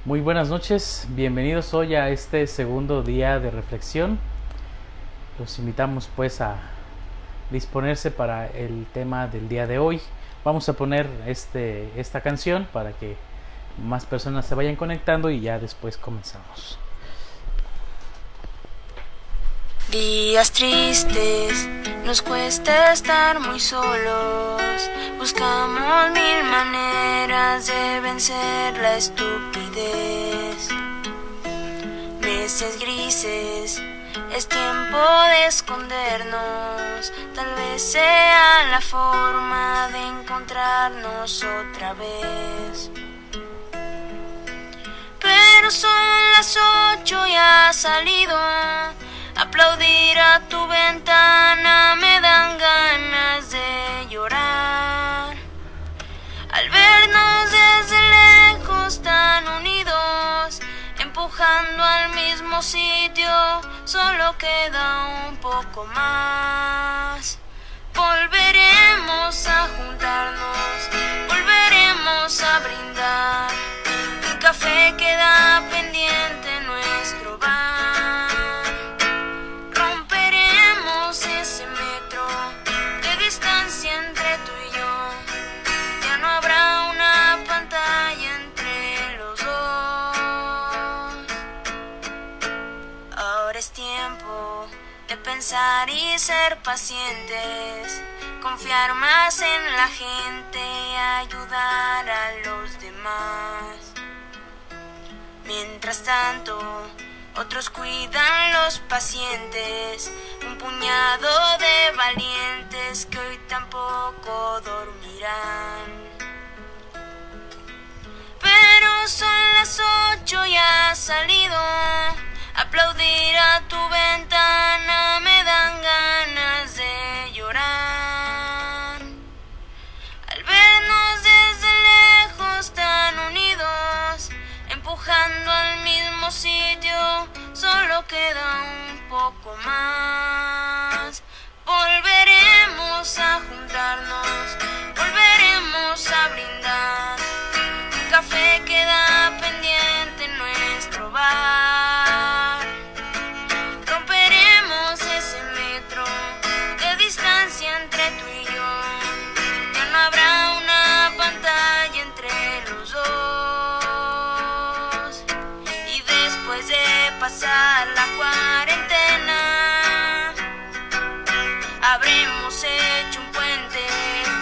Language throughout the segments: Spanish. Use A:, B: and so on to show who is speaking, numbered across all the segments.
A: Muy buenas noches, bienvenidos hoy a este segundo día de reflexión. Los invitamos pues a disponerse para el tema del día de hoy. Vamos a poner esta canción para que más personas se vayan conectando y ya después comenzamos.
B: Días tristes, nos cuesta estar muy solos. Buscamos mil maneras de vencer la estupidez. Meses grises, es tiempo de escondernos. Tal vez sea la forma de encontrarnos otra vez. Pero son las 8 y ha salido. Aplaudir a tu ventana me dan ganas de llorar. Al vernos desde lejos tan unidos, empujando al mismo sitio, solo queda un poco más. Volveremos a juntarnos, volveremos a brindar. Un café queda pendiente en nuestro bar. Distancia entre tú y yo, ya no habrá una pantalla entre los dos. Ahora es tiempo de pensar y ser pacientes, confiar más en la gente y ayudar a los demás. Mientras tanto, otros cuidan los pacientes, un puñado de valientes que hoy tampoco dormirán. Pero son las 8 y ha salido. Aplaudir a tu ventana me dan ganas de llorar. Al vernos desde lejos tan unidos, empujando al mismo sitio, solo queda un poco más. Volveremos a juntarnos, volveremos a brindar. Un café queda pendiente en nuestro bar. Romperemos ese metro de distancia entre tú y yo. Ya no habrá una pantalla entre los dos. Y después de pasar la cuarentena, habremos hecho un puente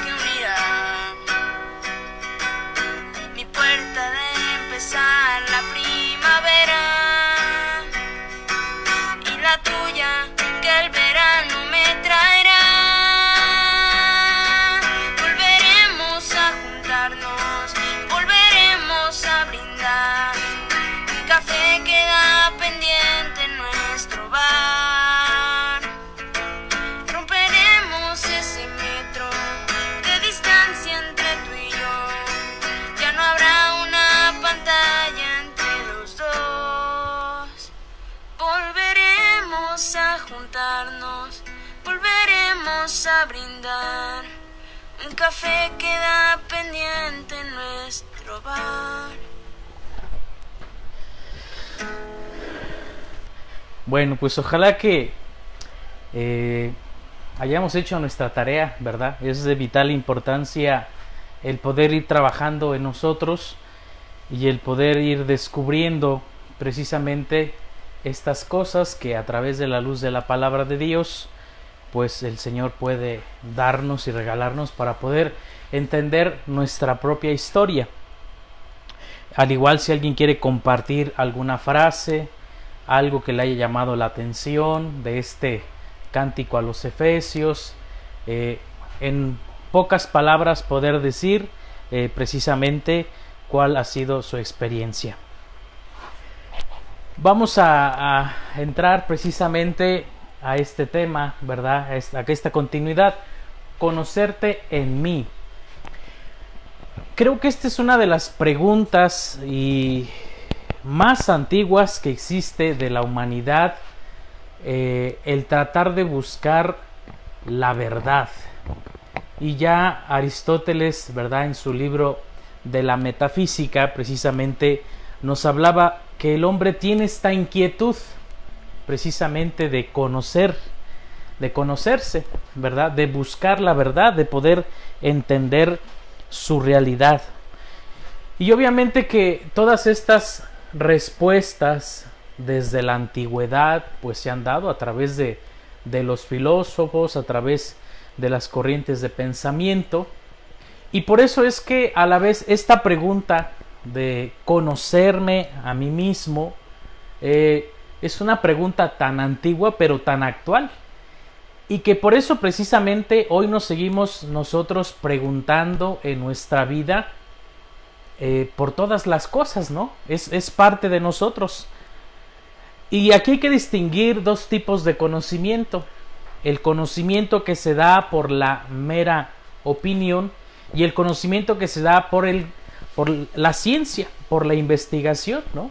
B: que unirá mi puerta de empezar la primavera y la tuya que el verano me traerá. Volveremos a juntarnos, volveremos a brindar. Un café queda pendiente en nuestro bar. Romperemos ese metro de distancia entre tú y yo. Ya no habrá una pantalla entre los dos. Volveremos a juntarnos, volveremos a brindar. Un café queda pendiente en nuestro bar.
A: Bueno, pues ojalá que hayamos hecho nuestra tarea, ¿verdad? Es de vital importancia el poder ir trabajando en nosotros y el poder ir descubriendo precisamente estas cosas que a través de la luz de la palabra de Dios, pues el Señor puede darnos y regalarnos para poder entender nuestra propia historia. Al igual, si alguien quiere compartir alguna frase, algo que le haya llamado la atención de este cántico a los Efesios, en pocas palabras poder decir precisamente cuál ha sido su experiencia. Vamos a entrar precisamente a este tema, ¿verdad? A esta continuidad, conocerte en mí. Creo que esta es una de las preguntas más antiguas que existe de la humanidad, el tratar de buscar la verdad. Y ya Aristóteles, ¿verdad?, en su libro de la metafísica, precisamente nos hablaba que el hombre tiene esta inquietud precisamente de conocer, de conocerse, ¿verdad? De buscar la verdad, de poder entender su realidad. Y obviamente que todas estas respuestas desde la antigüedad pues se han dado a través de los filósofos, a través de las corrientes de pensamiento. Y por eso es que a la vez esta pregunta de conocerme a mí mismo es una pregunta tan antigua pero tan actual, y que por eso precisamente hoy nos seguimos nosotros preguntando en nuestra vida por todas las cosas, ¿no? Es parte de nosotros. Y aquí hay que distinguir dos tipos de conocimiento: el conocimiento que se da por la mera opinión y el conocimiento que se da por la ciencia, por la investigación, ¿no?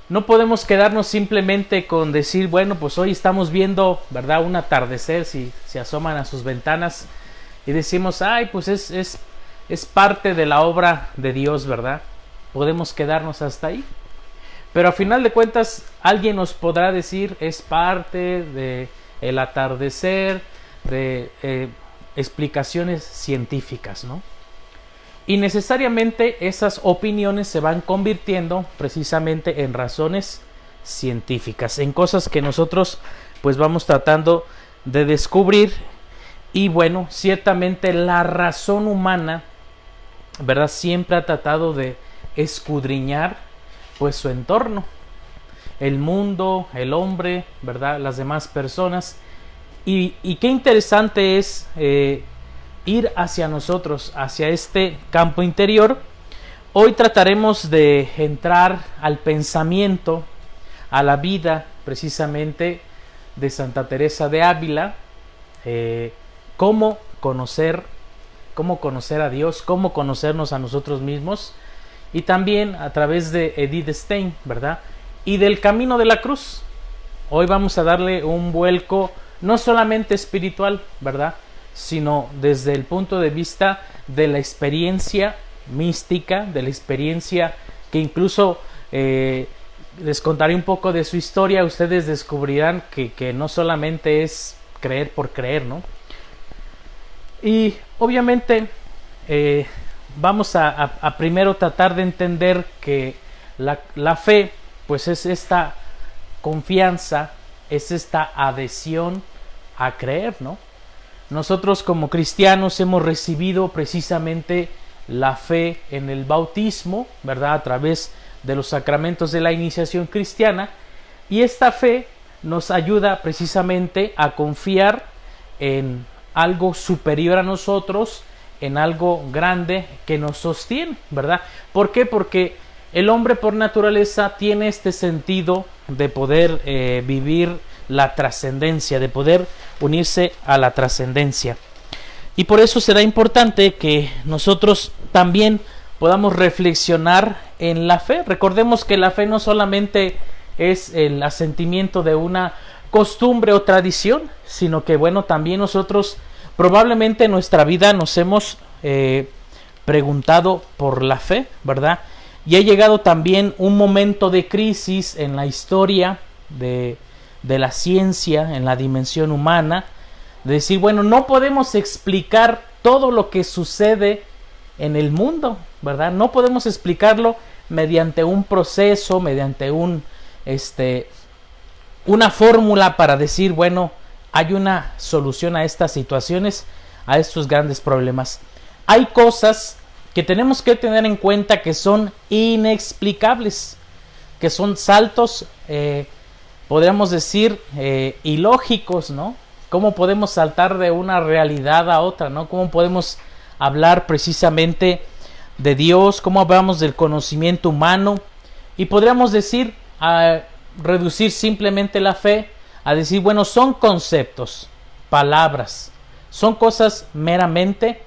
A: No podemos quedarnos simplemente con decir, bueno, pues hoy estamos viendo, ¿verdad?, un atardecer, si se asoman a sus ventanas y decimos, ay, pues es parte de la obra de Dios, ¿verdad? Podemos quedarnos hasta ahí. Pero a final de cuentas, alguien nos podrá decir, es parte de el atardecer, de explicaciones científicas, ¿no? Y necesariamente esas opiniones se van convirtiendo precisamente en razones científicas, en cosas que nosotros pues vamos tratando de descubrir. Y bueno, ciertamente la razón humana, ¿verdad?, siempre ha tratado de escudriñar pues su entorno, el mundo, el hombre, ¿verdad?, las demás personas. Y qué interesante es ir hacia nosotros, hacia este campo interior. Hoy trataremos de entrar al pensamiento, a la vida precisamente de Santa Teresa de Ávila, cómo conocer a Dios, cómo conocernos a nosotros mismos, y también a través de Edith Stein, ¿verdad?, y del camino de la cruz. Hoy vamos a darle un vuelco no solamente espiritual, ¿verdad?, sino desde el punto de vista de la experiencia mística, de la experiencia que incluso les contaré un poco de su historia. Ustedes descubrirán que no solamente es creer por creer, ¿no? Y obviamente vamos a primero tratar de entender que la fe pues es esta confianza, es esta adhesión a creer, ¿no? Nosotros como cristianos hemos recibido precisamente la fe en el bautismo, ¿verdad?, a través de los sacramentos de la iniciación cristiana, y esta fe nos ayuda precisamente a confiar en algo superior a nosotros, en algo grande que nos sostiene, ¿verdad? ¿Por qué? Porque el hombre por naturaleza tiene este sentido de poder vivir la trascendencia, de poder unirse a la trascendencia. Y por eso será importante que nosotros también podamos reflexionar en la fe. Recordemos que la fe no solamente es el asentimiento de una costumbre o tradición, sino que bueno, también nosotros probablemente en nuestra vida nos hemos preguntado por la fe, ¿verdad? Y ha llegado también un momento de crisis en la historia de la ciencia, en la dimensión humana, de decir, bueno, no podemos explicar todo lo que sucede en el mundo, ¿verdad? No podemos explicarlo mediante un proceso, mediante una fórmula para decir, bueno, hay una solución a estas situaciones, a estos grandes problemas. Hay cosas que tenemos que tener en cuenta que son inexplicables, que son saltos, podríamos decir, ilógicos, ¿no? ¿Cómo podemos saltar de una realidad a otra, ¿no? ¿Cómo podemos hablar precisamente de Dios? ¿Cómo hablamos del conocimiento humano? Y podríamos decir, reducir simplemente la fe a decir, bueno, son conceptos, palabras, son cosas meramente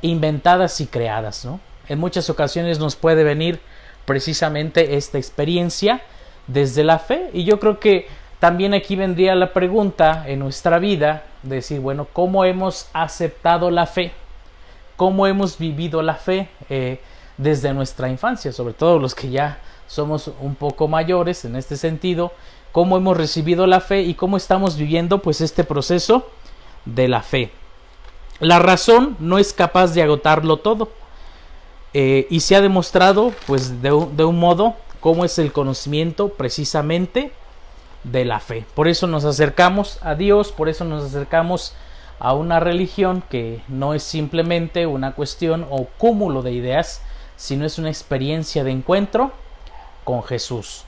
A: inventadas y creadas, ¿no? En muchas ocasiones nos puede venir precisamente esta experiencia desde la fe, y yo creo que también aquí vendría la pregunta en nuestra vida de decir, bueno, ¿cómo hemos aceptado la fe? ¿Cómo hemos vivido la fe? desde nuestra infancia, sobre todo los que ya somos un poco mayores en este sentido, cómo hemos recibido la fe y cómo estamos viviendo pues este proceso de la fe. La razón no es capaz de agotarlo todo, y se ha demostrado pues de un modo cómo es el conocimiento precisamente de la fe. Por eso nos acercamos a Dios, por eso nos acercamos a una religión que no es simplemente una cuestión o cúmulo de ideas, sino es una experiencia de encuentro con Jesús.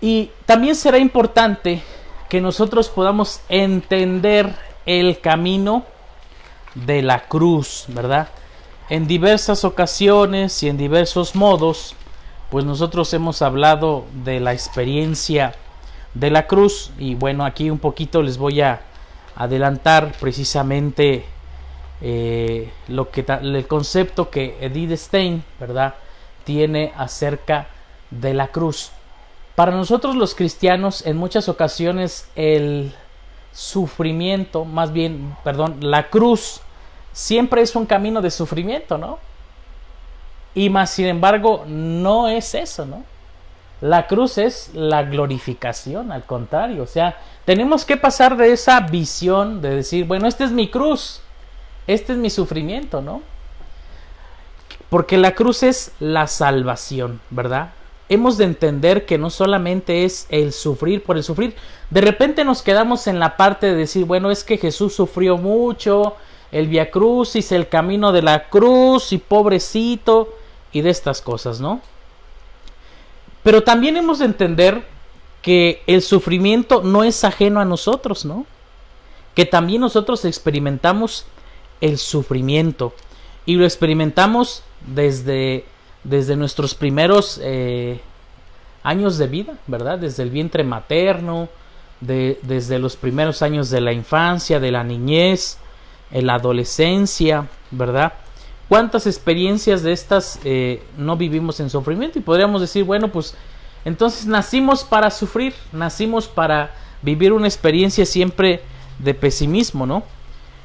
A: Y también será importante que nosotros podamos entender el camino de la cruz, ¿verdad? En diversas ocasiones y en diversos modos, pues nosotros hemos hablado de la experiencia de la cruz, y bueno, aquí un poquito les voy a adelantar precisamente el concepto que Edith Stein, ¿verdad?, tiene acerca de la cruz. Para nosotros los cristianos, en muchas ocasiones el sufrimiento, la cruz siempre es un camino de sufrimiento, ¿no? Y más sin embargo, no es eso, ¿no? La cruz es la glorificación, al contrario. O sea, tenemos que pasar de esa visión de decir, bueno, esta es mi cruz, este es mi sufrimiento, ¿no? Porque la cruz es la salvación, ¿verdad? Hemos de entender que no solamente es el sufrir por el sufrir. De repente nos quedamos en la parte de decir, bueno, es que Jesús sufrió mucho, el Vía Crucis, el camino de la cruz, y pobrecito, y de estas cosas, ¿no? Pero también hemos de entender que el sufrimiento no es ajeno a nosotros, ¿no? Que también nosotros experimentamos el sufrimiento, y lo experimentamos desde nuestros primeros años de vida, ¿verdad? Desde el vientre materno, desde los primeros años de la infancia, de la niñez, en la adolescencia, ¿verdad? ¿Cuántas experiencias de estas no vivimos en sufrimiento? Y podríamos decir, bueno, pues entonces nacimos para sufrir, nacimos para vivir una experiencia siempre de pesimismo, ¿no?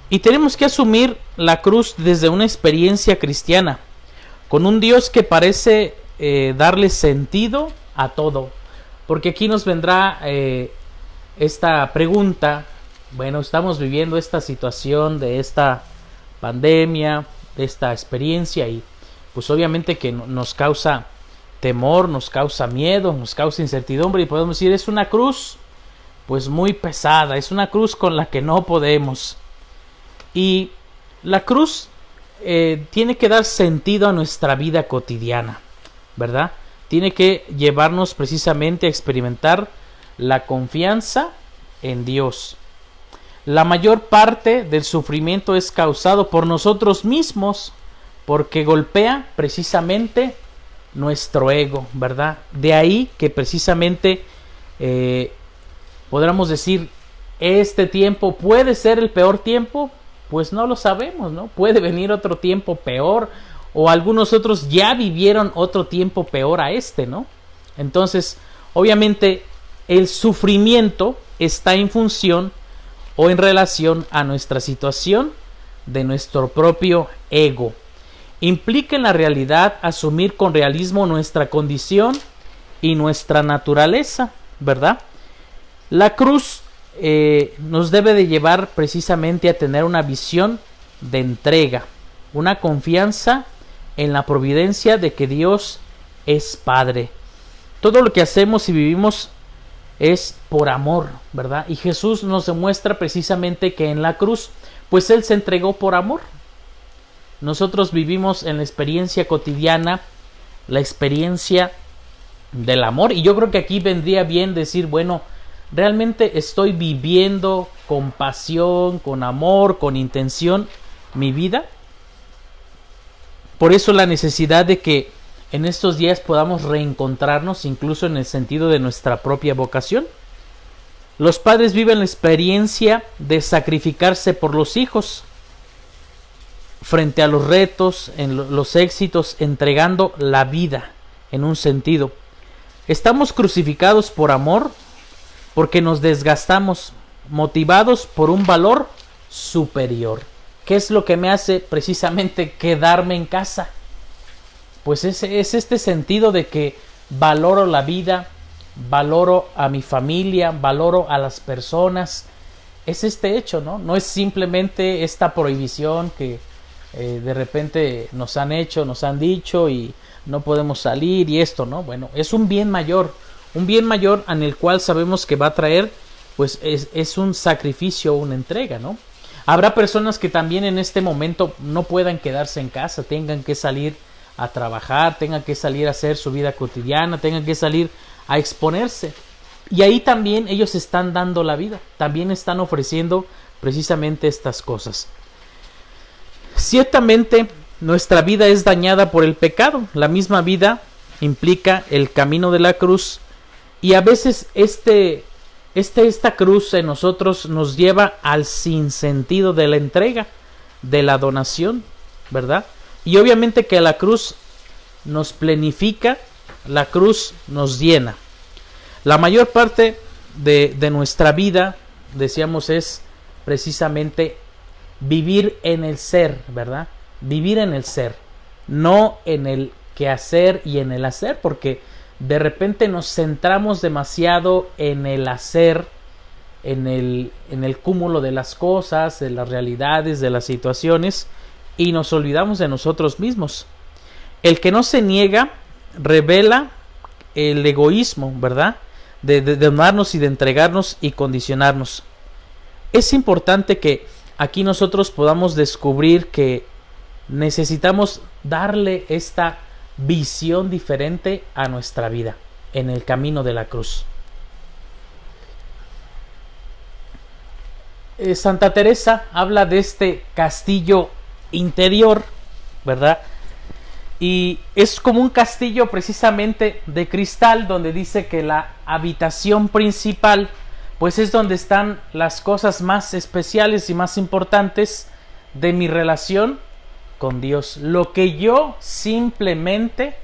A: Y tenemos que asumir la cruz desde una experiencia cristiana, con un Dios que parece darle sentido a todo. Porque aquí nos vendrá esta pregunta. Bueno, estamos viviendo esta situación de esta pandemia, de esta experiencia, y pues obviamente que nos causa temor, nos causa miedo, nos causa incertidumbre, y podemos decir, es una cruz pues muy pesada, es una cruz con la que no podemos. Y la cruz tiene que dar sentido a nuestra vida cotidiana, ¿verdad? Tiene que llevarnos precisamente a experimentar la confianza en Dios. La mayor parte del sufrimiento es causado por nosotros mismos, porque golpea precisamente nuestro ego, ¿verdad? De ahí que precisamente podríamos decir, este tiempo puede ser el peor tiempo. Pues no lo sabemos, ¿no? Puede venir otro tiempo peor, o algunos otros ya vivieron otro tiempo peor a este, ¿no? Entonces, obviamente, el sufrimiento está en función o en relación a nuestra situación de nuestro propio ego. Implica en la realidad asumir con realismo nuestra condición y nuestra naturaleza, ¿verdad? La cruz nos debe de llevar precisamente a tener una visión de entrega, una confianza en la providencia de que Dios es Padre. Todo lo que hacemos y vivimos es por amor, ¿verdad? Y Jesús nos demuestra precisamente que en la cruz, pues Él se entregó por amor. Nosotros vivimos en la experiencia cotidiana, la experiencia del amor, y yo creo que aquí vendría bien decir, bueno, ¿realmente estoy viviendo con pasión, con amor, con intención mi vida? Por eso la necesidad de que en estos días podamos reencontrarnos incluso en el sentido de nuestra propia vocación. Los padres viven la experiencia de sacrificarse por los hijos frente a los retos, en los éxitos, entregando la vida en un sentido. Estamos crucificados por amor, porque nos desgastamos, motivados por un valor superior. ¿Qué es lo que me hace precisamente quedarme en casa? pues es este sentido de que valoro la vida, valoro a mi familia, valoro a las personas. Es este hecho, ¿no? No es simplemente esta prohibición que de repente nos han hecho, nos han dicho y no podemos salir y esto, ¿no? Bueno, es un bien mayor en el cual sabemos que va a traer, pues es un sacrificio, una entrega, ¿no? Habrá personas que también en este momento no puedan quedarse en casa, tengan que salir a trabajar, tengan que salir a hacer su vida cotidiana, tengan que salir a exponerse. Y ahí también ellos están dando la vida, también están ofreciendo precisamente estas cosas. Ciertamente nuestra vida es dañada por el pecado. La misma vida implica el camino de la cruz y a veces esta cruz en nosotros nos lleva al sinsentido de la entrega, de la donación, ¿verdad? Y obviamente que la cruz nos plenifica, la cruz nos llena. La mayor parte de nuestra vida, decíamos, es precisamente vivir en el ser, ¿verdad? Vivir en el ser, no en el quehacer y en el hacer, porque de repente nos centramos demasiado en el hacer, en el cúmulo de las cosas, de las realidades, de las situaciones, y nos olvidamos de nosotros mismos. El que no se niega revela el egoísmo, ¿verdad? De amarnos y de entregarnos y condicionarnos. Es importante que aquí nosotros podamos descubrir que necesitamos darle esta visión diferente a nuestra vida en el camino de la cruz. Santa Teresa habla de este castillo interior, ¿verdad? Y es como un castillo precisamente de cristal, donde dice que la habitación principal pues es donde están las cosas más especiales y más importantes de mi relación con Dios. Lo que yo simplemente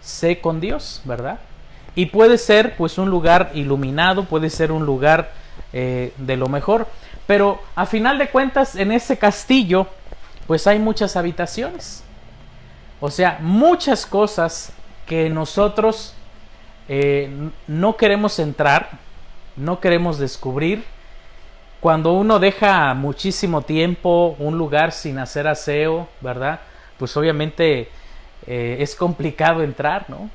A: sé con Dios, ¿verdad? Y puede ser pues un lugar iluminado, puede ser un lugar de lo mejor. Pero a final de cuentas en ese castillo pues hay muchas habitaciones. O sea, muchas cosas que nosotros no queremos entrar, no queremos descubrir. Cuando uno deja muchísimo tiempo un lugar sin hacer aseo, ¿verdad? Pues obviamente es complicado entrar, ¿no?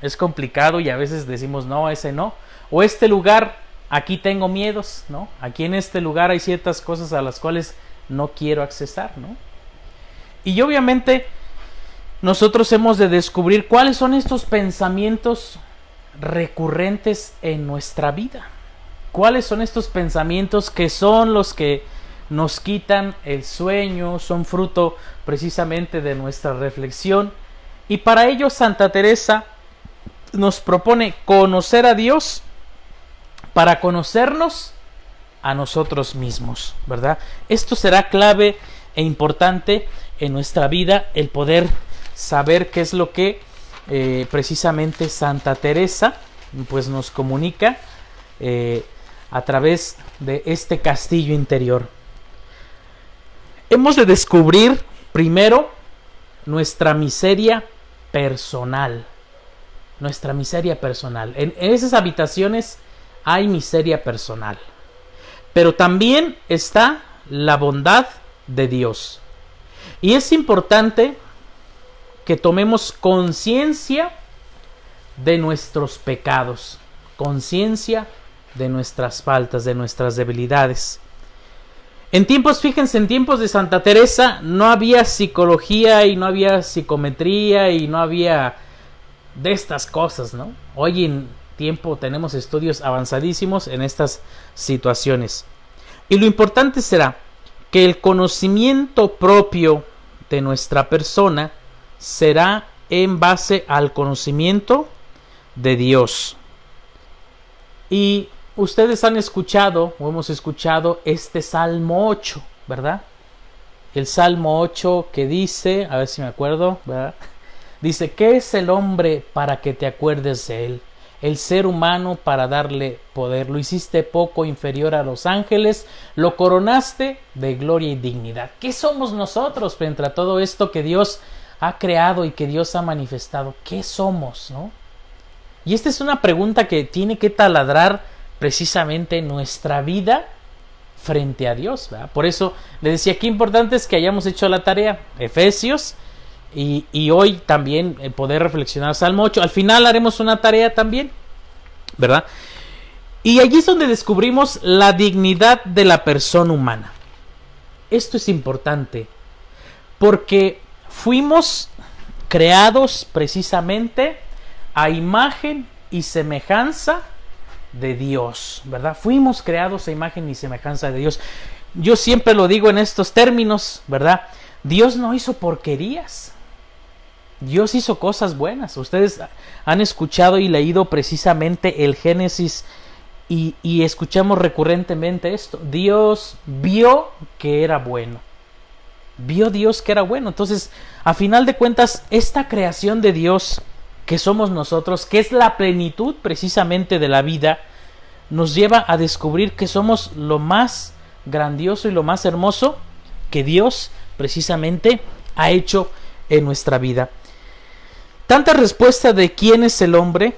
A: Es complicado y a veces decimos, no, ese no. O este lugar, aquí tengo miedos, ¿no? Aquí en este lugar hay ciertas cosas a las cuales no quiero accesar, ¿no? Y obviamente nosotros hemos de descubrir cuáles son estos pensamientos recurrentes en nuestra vida. ¿Cuáles son estos pensamientos que son los que nos quitan el sueño, son fruto precisamente de nuestra reflexión? Y para ello Santa Teresa nos propone conocer a Dios para conocernos a nosotros mismos, ¿verdad? Esto será clave e importante en nuestra vida, el poder saber qué es lo que precisamente Santa Teresa pues nos comunica a través de este castillo interior. Hemos de descubrir primero nuestra miseria personal. Nuestra miseria personal. En esas habitaciones hay miseria personal. Pero también está la bondad de Dios. Y es importante que tomemos conciencia de nuestros pecados, conciencia de nuestras faltas, de nuestras debilidades. Fíjense, en tiempos de Santa Teresa no había psicología y no había psicometría y no había de estas cosas, ¿no? Hoy en tiempo tenemos estudios avanzadísimos en estas situaciones. Y lo importante será que el conocimiento propio de nuestra persona será en base al conocimiento de Dios. Y ustedes han escuchado o hemos escuchado este Salmo 8, ¿verdad? El Salmo 8 que dice, a ver si me acuerdo, ¿verdad? Dice, ¿qué es el hombre para que te acuerdes de él? El ser humano para darle poder. Lo hiciste poco inferior a los ángeles, lo coronaste de gloria y dignidad. ¿Qué somos nosotros frente a todo esto que Dios ha creado y que Dios ha manifestado, ¿qué somos, no? Y esta es una pregunta que tiene que taladrar precisamente nuestra vida frente a Dios, ¿verdad? Por eso le decía, qué importante es que hayamos hecho la tarea, Efesios, y hoy también poder reflexionar Salmo 8. Al final haremos una tarea también, ¿verdad? Y allí es donde descubrimos la dignidad de la persona humana. Esto es importante, porque fuimos creados precisamente a imagen y semejanza de Dios, ¿verdad? Fuimos creados a imagen y semejanza de Dios. Yo siempre lo digo en estos términos, ¿verdad? Dios no hizo porquerías. Dios hizo cosas buenas. Ustedes han escuchado y leído precisamente el Génesis y escuchamos recurrentemente esto. Dios vio que era bueno. Vio Dios que era bueno. Entonces, a final de cuentas, esta creación de Dios que somos nosotros, que es la plenitud precisamente de la vida, nos lleva a descubrir que somos lo más grandioso y lo más hermoso que Dios precisamente ha hecho en nuestra vida. Tanta respuesta de quién es el hombre,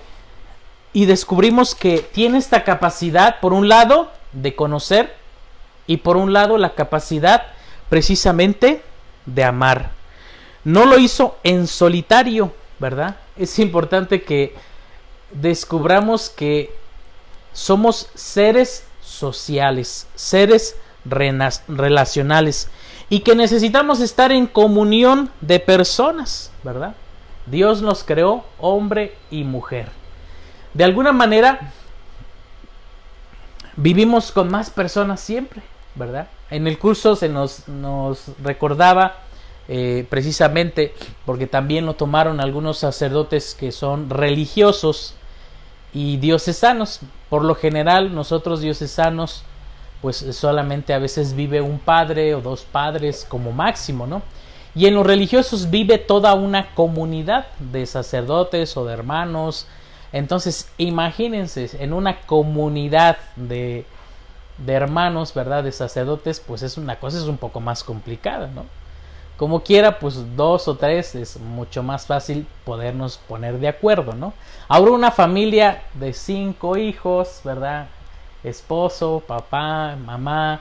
A: y descubrimos que tiene esta capacidad, por un lado, de conocer, y por un lado la capacidad precisamente de amar. No lo hizo en solitario, ¿verdad? Es importante que descubramos que somos seres sociales, seres relacionales, y que necesitamos estar en comunión de personas, ¿verdad? Dios nos creó hombre y mujer. De alguna manera vivimos con más personas siempre, ¿verdad? En el curso se nos recordaba precisamente, porque también lo tomaron algunos sacerdotes que son religiosos y diocesanos. Por lo general nosotros diocesanos pues solamente a veces vive un padre o dos padres como máximo, ¿no? Y en los religiosos vive toda una comunidad de sacerdotes o de hermanos. Entonces imagínense, en una comunidad de hermanos, ¿verdad? De sacerdotes, pues es una cosa, es un poco más complicada, ¿no? Como quiera, pues 2 o 3 es mucho más fácil podernos poner de acuerdo, ¿no? Ahora una familia de 5 hijos, ¿verdad? Esposo, papá, mamá,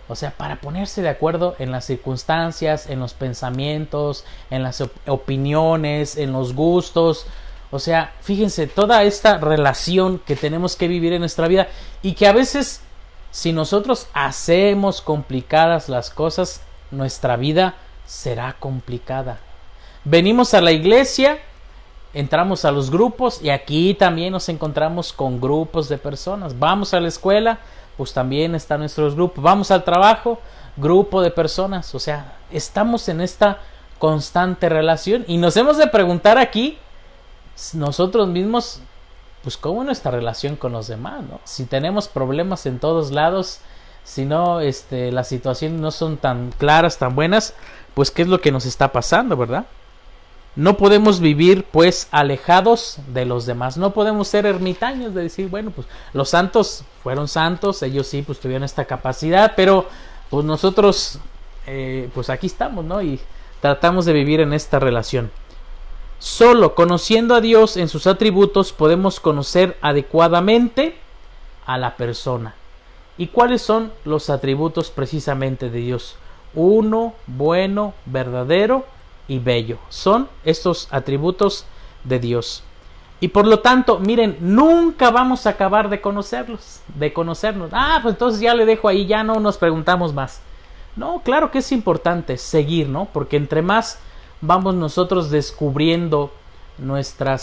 A: o sea, para ponerse de acuerdo en las circunstancias, en los pensamientos, en las opiniones, en los gustos. O sea, fíjense, toda esta relación que tenemos que vivir en nuestra vida, y que a veces, si nosotros hacemos complicadas las cosas, nuestra vida será complicada. Venimos a la iglesia, entramos a los grupos, y aquí también nos encontramos con grupos de personas. Vamos a la escuela, pues también están nuestros grupos. Vamos al trabajo, grupo de personas. O sea, estamos en esta constante relación, y nos hemos de preguntar aquí nosotros mismos, pues cómo es nuestra relación con los demás, ¿no? Si tenemos problemas en todos lados, si no, las situaciones no son tan claras, tan buenas, pues qué es lo que nos está pasando, ¿verdad? No podemos vivir pues alejados de los demás. No podemos ser ermitaños de decir, bueno, pues los santos fueron santos, ellos sí pues tuvieron esta capacidad, pero pues nosotros pues aquí estamos, ¿no? Y tratamos de vivir en esta relación. Solo conociendo a Dios en sus atributos podemos conocer adecuadamente a la persona. ¿Y cuáles son los atributos precisamente de Dios? Uno, bueno, verdadero y bello. Son estos atributos de Dios. Y por lo tanto, miren, nunca vamos a acabar de conocernos. Pues entonces ya le dejo ahí, ya no nos preguntamos más. No, claro que es importante seguir, ¿no? Porque entre más vamos nosotros descubriendo nuestra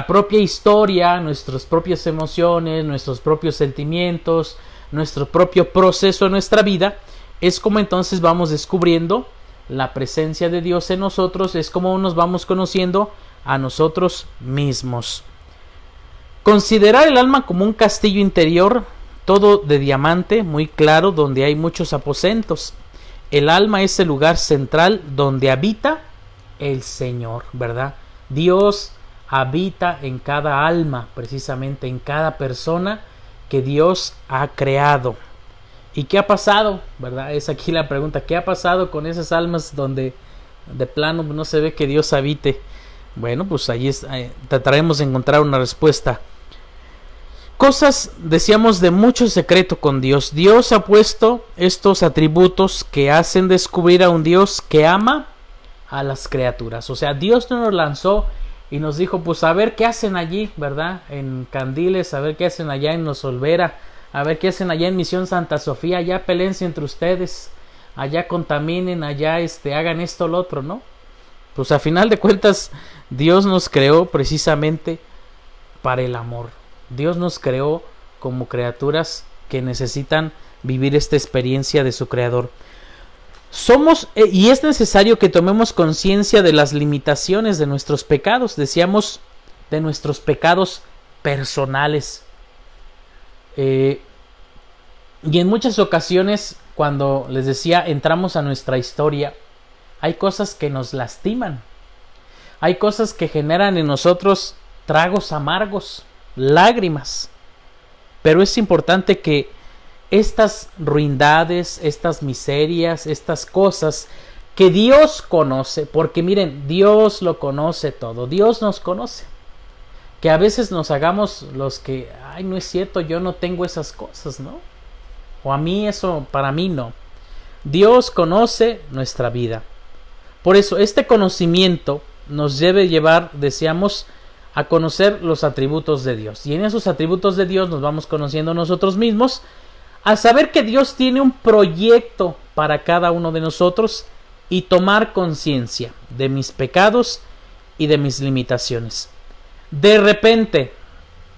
A: propia historia, nuestras propias emociones, nuestros propios sentimientos, nuestro propio proceso en nuestra vida, es como entonces vamos descubriendo la presencia de Dios en nosotros, es como nos vamos conociendo a nosotros mismos. Considerar el alma como un castillo interior, todo de diamante, muy claro, donde hay muchos aposentos. El alma es el lugar central donde habita el Señor, ¿verdad? Dios habita en cada alma, precisamente en cada persona que Dios ha creado. ¿Y qué ha pasado? ¿Verdad? Es aquí la pregunta. ¿Qué ha pasado con esas almas donde de plano no se ve que Dios habite. Bueno, pues ahí trataremos de encontrar una respuesta. Cosas, decíamos, de mucho secreto con Dios. Dios ha puesto estos atributos que hacen descubrir a un Dios que ama a las criaturas. O sea, Dios no nos lanzó y nos dijo, pues a ver qué hacen allí, ¿verdad? En Candiles, a ver qué hacen allá en Los Olvera, a ver qué hacen allá en Misión Santa Sofía, allá pelense entre ustedes, allá contaminen, allá hagan esto o lo otro, ¿no? Pues a final de cuentas, Dios nos creó precisamente para el amor. Dios nos creó como criaturas que necesitan vivir esta experiencia de su Creador. Y es necesario que tomemos conciencia de las limitaciones de nuestros pecados, decíamos, de nuestros pecados personales. Y en muchas ocasiones, cuando les decía, entramos a nuestra historia, hay cosas que nos lastiman, hay cosas que generan en nosotros tragos amargos, lágrimas, pero es importante que estas ruindades, estas miserias, estas cosas que Dios conoce, porque miren, Dios lo conoce todo, Dios nos conoce, que a veces nos hagamos los que, ay, no es cierto, yo no tengo esas cosas, ¿no? O a mí eso, para mí no. Dios conoce nuestra vida. Por eso, este conocimiento nos debe llevar, decíamos, a conocer los atributos de Dios. Y en esos atributos de Dios nos vamos conociendo nosotros mismos, al saber que Dios tiene un proyecto para cada uno de nosotros y tomar conciencia de mis pecados y de mis limitaciones. De repente,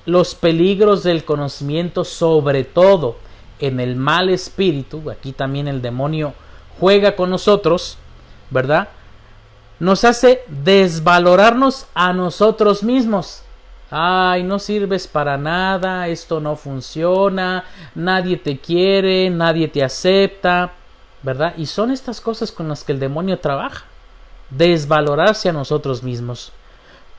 A: los peligros del conocimiento, sobre todo en el mal espíritu, aquí también el demonio juega con nosotros, ¿verdad? Nos hace desvalorarnos a nosotros mismos. Ay, no sirves para nada, esto no funciona, nadie te quiere, nadie te acepta, ¿verdad? Y son estas cosas con las que el demonio trabaja. Desvalorarse a nosotros mismos.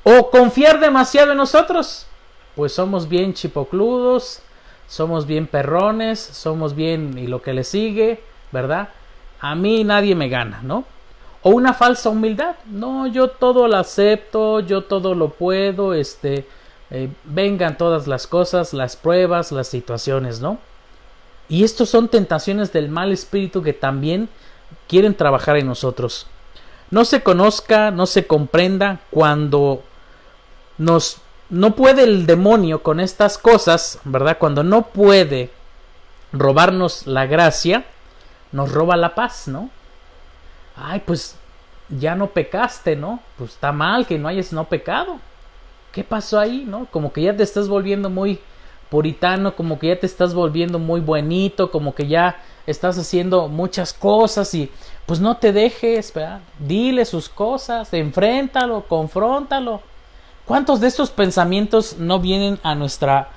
A: O confiar demasiado en nosotros. Pues somos bien chipocludos, somos bien perrones, somos bien y lo que le sigue, ¿verdad? A mí nadie me gana, ¿no? O una falsa humildad. No, yo todo lo acepto, yo todo lo puedo, vengan todas las cosas, las pruebas, las situaciones, ¿no? Y estos son tentaciones del mal espíritu que también quieren trabajar en nosotros. No se conozca, no se comprenda cuando no puede el demonio con estas cosas, ¿verdad? Cuando no puede robarnos la gracia, nos roba la paz, ¿no? Ay, pues ya no pecaste, ¿no? Pues está mal que no hayas no pecado. ¿Qué pasó ahí, no? Como que ya te estás volviendo muy puritano, como que ya te estás volviendo muy buenito, como que ya estás haciendo muchas cosas y pues no te dejes, ¿verdad? Dile sus cosas, enfréntalo, confróntalo. ¿Cuántos de estos pensamientos no vienen a nuestra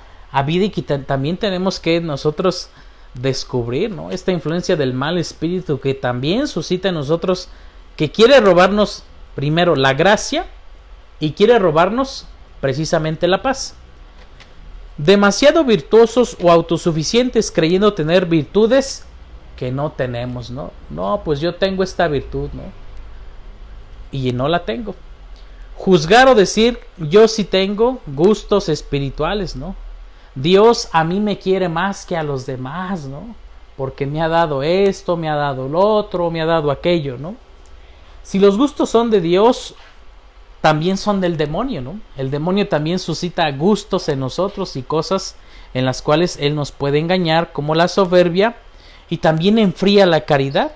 A: vida y que también tenemos que nosotros descubrir, ¿no? Esta influencia del mal espíritu que también suscita en nosotros, que quiere robarnos primero la gracia y quiere robarnos precisamente la paz. Demasiado virtuosos o autosuficientes creyendo tener virtudes que no tenemos, ¿no? No, pues yo tengo esta virtud, ¿no? Y no la tengo. Juzgar o decir, yo sí tengo gustos espirituales, ¿no? Dios a mí me quiere más que a los demás, ¿no? Porque me ha dado esto, me ha dado lo otro, me ha dado aquello, ¿no? Si los gustos son de Dios, también son del demonio, ¿no? El demonio también suscita gustos en nosotros y cosas en las cuales él nos puede engañar, como la soberbia, y también enfría la caridad.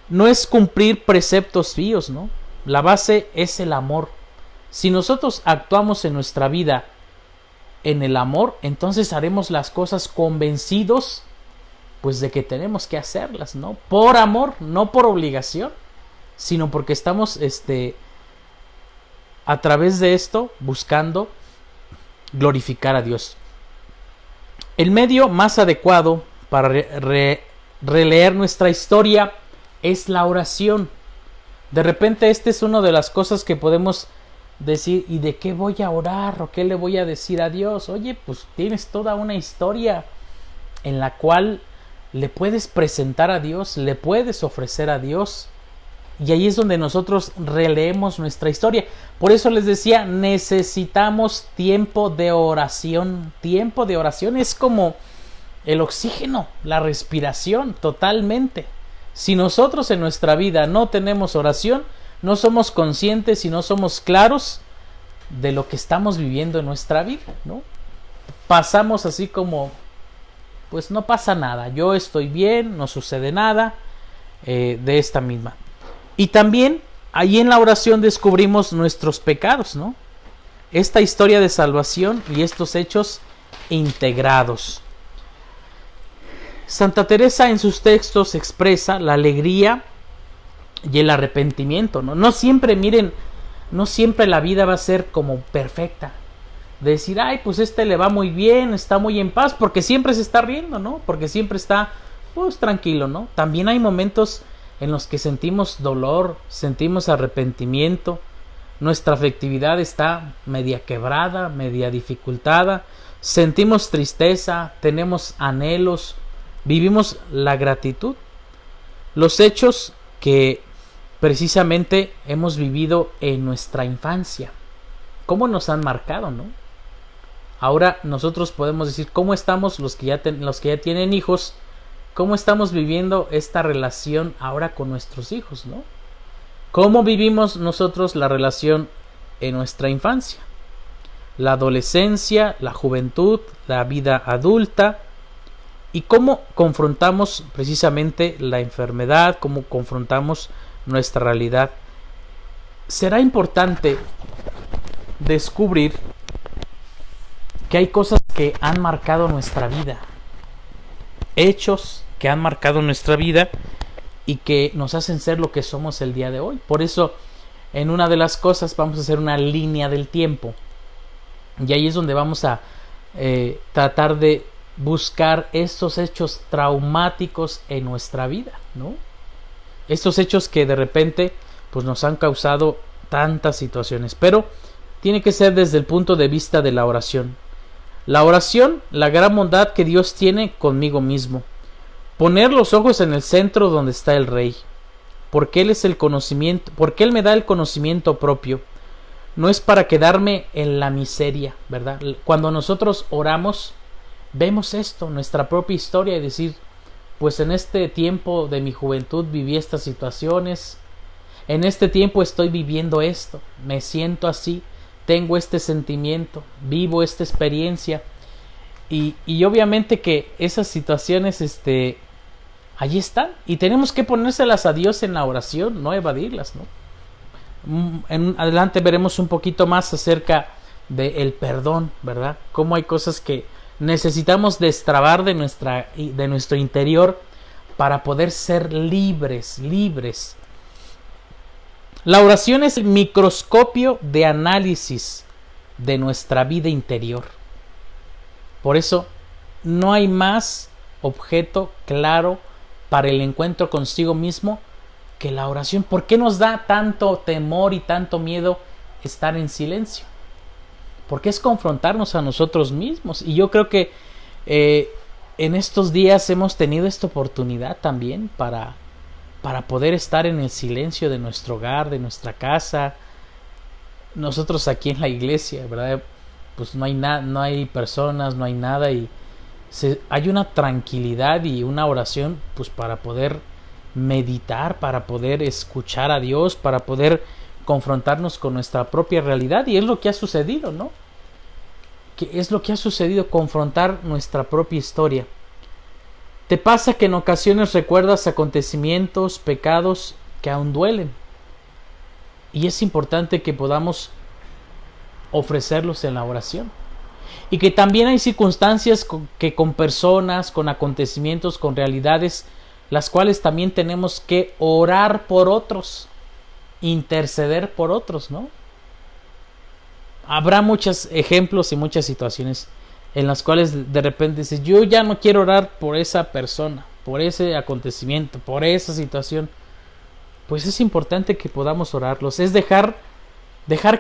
A: No es cumplir preceptos fíos, ¿no? La base es el amor. Si nosotros actuamos en nuestra vida en el amor, entonces haremos las cosas convencidos pues de que tenemos que hacerlas, ¿no? Por amor, no por obligación, sino porque estamos a través de esto buscando glorificar a Dios. El medio más adecuado para releer nuestra historia es la oración. De repente esta es una de las cosas que podemos decir, ¿y de qué voy a orar? ¿O qué le voy a decir a Dios? Oye, pues tienes toda una historia en la cual le puedes presentar a Dios, le puedes ofrecer a Dios Y ahí es donde nosotros releemos nuestra historia. Por eso les decía, necesitamos tiempo de oración. Tiempo de oración es como el oxígeno, la respiración, totalmente. Si nosotros en nuestra vida no tenemos oración, no somos conscientes y no somos claros de lo que estamos viviendo en nuestra vida, ¿no? Pasamos así como, pues no pasa nada, yo estoy bien, no sucede nada, de esta misma. Y también ahí en la oración descubrimos nuestros pecados, ¿no? Esta historia de salvación y estos hechos integrados. Santa Teresa en sus textos expresa la alegría y el arrepentimiento, ¿no? No siempre, miren, no siempre la vida va a ser como perfecta. De decir, ay, pues le va muy bien, está muy en paz, porque siempre se está riendo, ¿no? Porque siempre está, pues, tranquilo, ¿no? También hay momentos en los que sentimos dolor, sentimos arrepentimiento, nuestra afectividad está media quebrada, media dificultada, sentimos tristeza, tenemos anhelos, vivimos la gratitud. Los hechos que precisamente hemos vivido en nuestra infancia, cómo nos han marcado, ¿no? Ahora nosotros podemos decir cómo estamos los que ya tienen hijos, cómo estamos viviendo esta relación ahora con nuestros hijos, ¿no? Cómo vivimos nosotros la relación en nuestra infancia, la adolescencia, la juventud, la vida adulta, y cómo confrontamos precisamente la enfermedad, cómo confrontamos nuestra realidad. Será importante descubrir que hay cosas que han marcado nuestra vida, hechos que han marcado nuestra vida y que nos hacen ser lo que somos el día de hoy. Por eso, en una de las cosas vamos a hacer una línea del tiempo, y ahí es donde vamos a tratar de buscar estos hechos traumáticos en nuestra vida, ¿no? Estos hechos que de repente pues nos han causado tantas situaciones, pero tiene que ser desde el punto de vista de la oración. La oración, la gran bondad que Dios tiene conmigo mismo. Poner los ojos en el centro donde está el Rey, porque Él es el conocimiento, porque Él me da el conocimiento propio. No es para quedarme en la miseria, ¿verdad? Cuando nosotros oramos, vemos esto, nuestra propia historia, y decir, pues en este tiempo de mi juventud viví estas situaciones, en este tiempo estoy viviendo esto, me siento así, tengo este sentimiento, vivo esta experiencia, y obviamente que esas situaciones allí están, y tenemos que ponérselas a Dios en la oración, no evadirlas, ¿no? En adelante veremos un poquito más acerca del perdón, ¿verdad? Cómo hay cosas que necesitamos destrabar de nuestro interior para poder ser libres. La oración es el microscopio de análisis de nuestra vida interior. Por eso no hay más objeto claro para el encuentro consigo mismo que la oración. ¿Por qué nos da tanto temor y tanto miedo estar en silencio? Porque es confrontarnos a nosotros mismos. Y yo creo que en estos días hemos tenido esta oportunidad también para poder estar en el silencio de nuestro hogar, de nuestra casa. Nosotros aquí en la iglesia, ¿verdad? Pues no hay personas, no hay nada, y hay una tranquilidad y una oración pues para poder meditar, para poder escuchar a Dios, para poder confrontarnos con nuestra propia realidad. Y es lo que ha sucedido, ¿no? Que es lo que ha sucedido, confrontar nuestra propia historia. ¿Te pasa que en ocasiones recuerdas acontecimientos, pecados que aún duelen? Y es importante que podamos ofrecerlos en la oración. Y que también hay circunstancias que con personas, con acontecimientos, con realidades, las cuales también tenemos que orar por otros, interceder por otros, ¿no? Habrá muchos ejemplos y muchas situaciones en las cuales de repente dices, yo ya no quiero orar por esa persona, por ese acontecimiento, por esa situación. Pues es importante que podamos orarlos, es dejar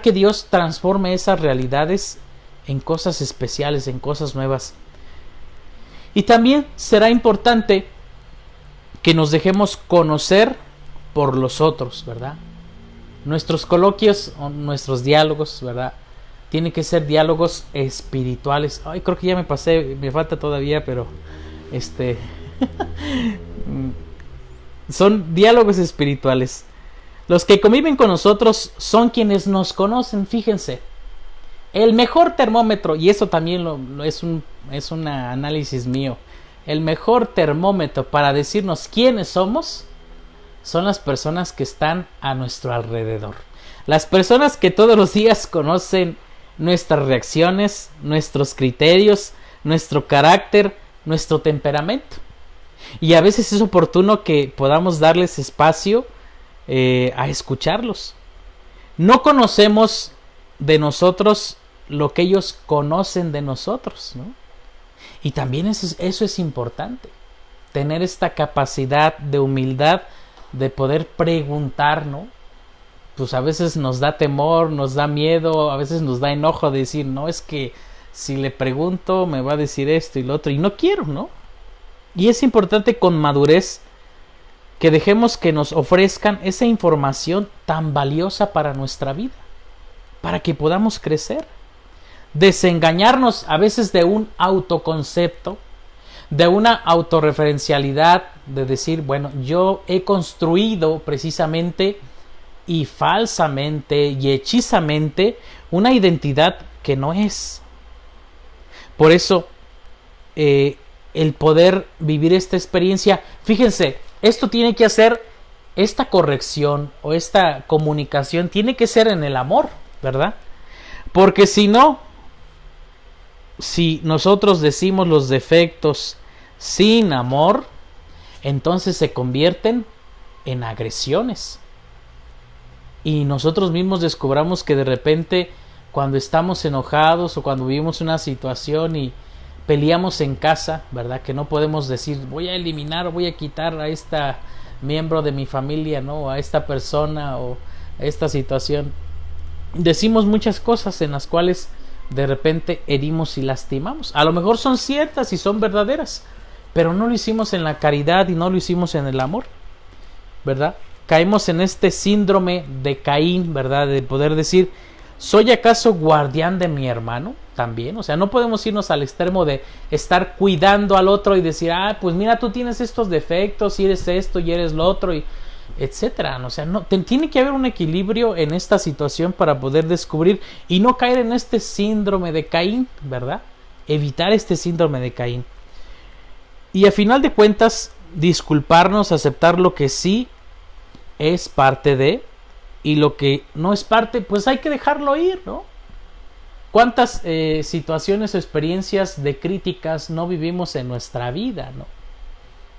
A: que Dios transforme esas realidades en cosas especiales, en cosas nuevas. Y también será importante que nos dejemos conocer por los otros, ¿verdad? Nuestros coloquios o nuestros diálogos, ¿verdad? Tienen que ser diálogos espirituales. Ay, creo que ya me pasé, me falta todavía, pero son diálogos espirituales. Los que conviven con nosotros son quienes nos conocen, fíjense. El mejor termómetro, y eso también es un análisis mío, el mejor termómetro para decirnos quiénes somos son las personas que están a nuestro alrededor. Las personas que todos los días conocen nuestras reacciones, nuestros criterios, nuestro carácter, nuestro temperamento. Y a veces es oportuno que podamos darles espacio a escucharlos. No conocemos de nosotros lo que ellos conocen de nosotros, ¿no? Y también eso es importante, tener esta capacidad de humildad de poder preguntar, ¿no? Pues a veces nos da temor, nos da miedo, a veces nos da enojo de decir, no, es que si le pregunto me va a decir esto y lo otro, y no quiero, ¿no? Y es importante con madurez que dejemos que nos ofrezcan esa información tan valiosa para nuestra vida, para que podamos crecer. Desengañarnos a veces de un autoconcepto, de una autorreferencialidad, de decir, bueno, yo he construido precisamente y falsamente y hechizamente una identidad que no es. Por eso, el poder vivir esta experiencia, fíjense, esto tiene que hacer, esta corrección o esta comunicación tiene que ser en el amor, ¿verdad? Porque si no, si nosotros decimos los defectos sin amor, entonces se convierten en agresiones. Y nosotros mismos descubramos que de repente, cuando estamos enojados o cuando vivimos una situación y peleamos en casa, ¿verdad? Que no podemos decir, voy a eliminar o voy a quitar a esta miembro de mi familia, ¿no? A esta persona o a esta situación. Decimos muchas cosas en las cuales de repente herimos y lastimamos. A lo mejor son ciertas y son verdaderas, pero no lo hicimos en la caridad y no lo hicimos en el amor, ¿verdad? Caemos en este síndrome de Caín, ¿verdad? De poder decir, ¿soy acaso guardián de mi hermano? También, o sea, no podemos irnos al extremo de estar cuidando al otro y decir, pues mira, tú tienes estos defectos y eres esto y eres lo otro y etcétera. O sea, no, tiene que haber un equilibrio en esta situación para poder descubrir y no caer en este síndrome de Caín, ¿verdad? Evitar este síndrome de Caín. Y a final de cuentas, disculparnos, aceptar lo que sí es parte de y lo que no es parte, pues hay que dejarlo ir, ¿no? ¿Cuántas situaciones o experiencias de críticas no vivimos en nuestra vida, ¿no?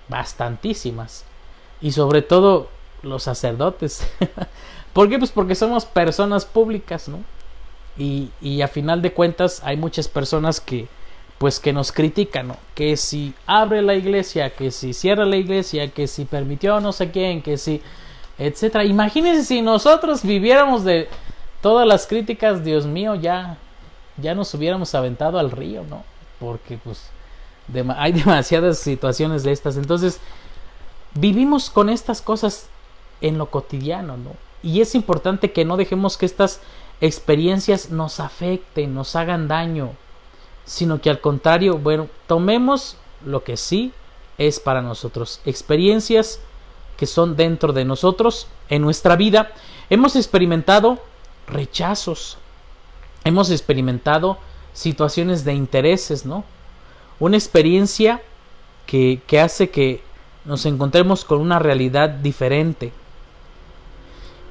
A: Bastantísimas. Y sobre todo los sacerdotes. ¿Por qué? Pues porque somos personas públicas, ¿no? Y a final de cuentas hay muchas personas que nos critican, ¿no? Que si abre la iglesia, que si cierra la iglesia, que si permitió a no sé quién, que si, etcétera. Imagínense si nosotros viviéramos de todas las críticas, Dios mío, ya nos hubiéramos aventado al río, ¿no? Porque pues hay demasiadas situaciones de estas. Entonces vivimos con estas cosas en lo cotidiano, ¿no? Y es importante que no dejemos que estas experiencias nos afecten, nos hagan daño, sino que al contrario, bueno, tomemos lo que sí es para nosotros, experiencias que son dentro de nosotros. En nuestra vida hemos experimentado rechazos, hemos experimentado situaciones de intereses, ¿no? Una experiencia que hace que nos encontremos con una realidad diferente.